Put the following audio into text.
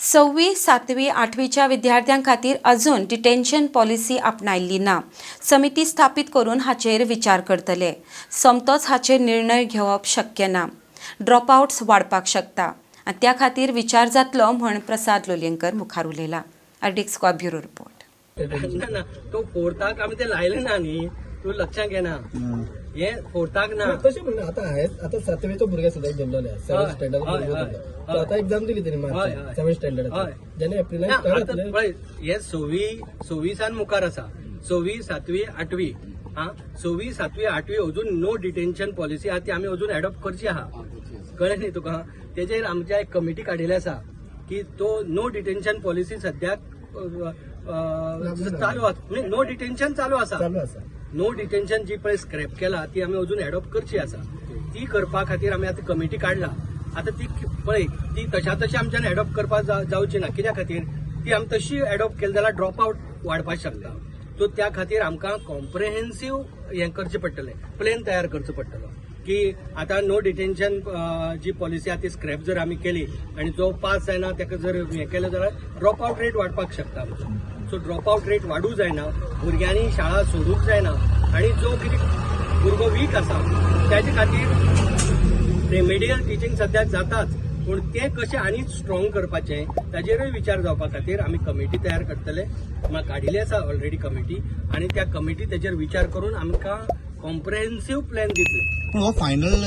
6वी, 7वी, 8वीच्या विद्यार्थ्यां खातीर अजून डिटेन्शन पॉलिसी आपणायल्ली ना. समिती स्थापीत करून हाचेर विचार करतले. सोमतोच हाचेर निर्णय घेवप शक्य ना. ड्रॉपआउट्स वाडपाक शकता आनी त्या खातीर विचार जातलो म्हण प्रसाद लोलयेंकर मुखार उलयला. आर्टिक स्क्वाब ब्युरो रिपोर्ट. ना तो फोर्थाक आमी ते लायले ना न्ही, तूं लक्षात घेना. हे फोर्थाक ना तशें म्हणना आता 7वेचो भुरगे सुद्दां जल्लोले 7th स्टँडर्ड आता एक्झाम दिली तेणी मार्च 7th स्टँडर्ड जेन्ना एप्रिलान स्टार्ट जातले. पळय हे 6वी मुखार आसा. 6वी, 7वी, 8वी 6वी, 7वी, 8वी अजून नो डिटेन्शन पॉलिसी आहा ती आमी अजून एडॉप्ट करची आहा. कळ्ळें न्ही तुका. तेजेर आमच्या एक कमिटी काडिल्ली आसा की तो नो डिटेन्शन पॉलिसी सद्याक चालू आसा. म्हणजे नो डिटेन्शन चालू आसा. नो डिटेन्शन जी पळय स्क्रॅप केला ती आमी अजून एडॉप्ट करची आसा. ती करपा खातीर आमी आतां कमिटी काडला. आतां ती पळय ती तशा तशी आमच्यान एडॉप्ट करपाक जावची ना. कित्या खातीर ती आमी तशी एडॉप्ट केली जाल्यार ड्रॉप आउट वाडपाक शकता. सो त्या खातीर आमकां कॉम्प्रिहेन्सीव हें करचें पडटलें, प्लॅन तयार करचो पडटलो की आतां नो डिटेन्शन जी पॉलिसी आहा ती स्क्रॅप जर आमी केली आनी जो पास जायना ताका जर हें केलें जाल्यार ड्रॉप आउट रेट वाडपाक शकता. सो ड्रॉप आउट रेट वाडूंक जायना, भुरग्यांनी शाळा सोडूंक जायना आनी जो कितें भुरगो वीक आसा त्याचे खातीर रेमेडियल टिचींग सद्याक जाताच, पूण तें कशें आनी स्ट्रॉंग करपाचें ताजेरूय विचार जावपा खातीर आमी कमिटी तयार करतले. म्हाका काडिल्ली आसा ऑलरेडी कमिटी आनी त्या कमिटी तेजेर विचार करून आमकां कॉम्प्रिहेन्सीव प्लॅन दितले. हो फायनल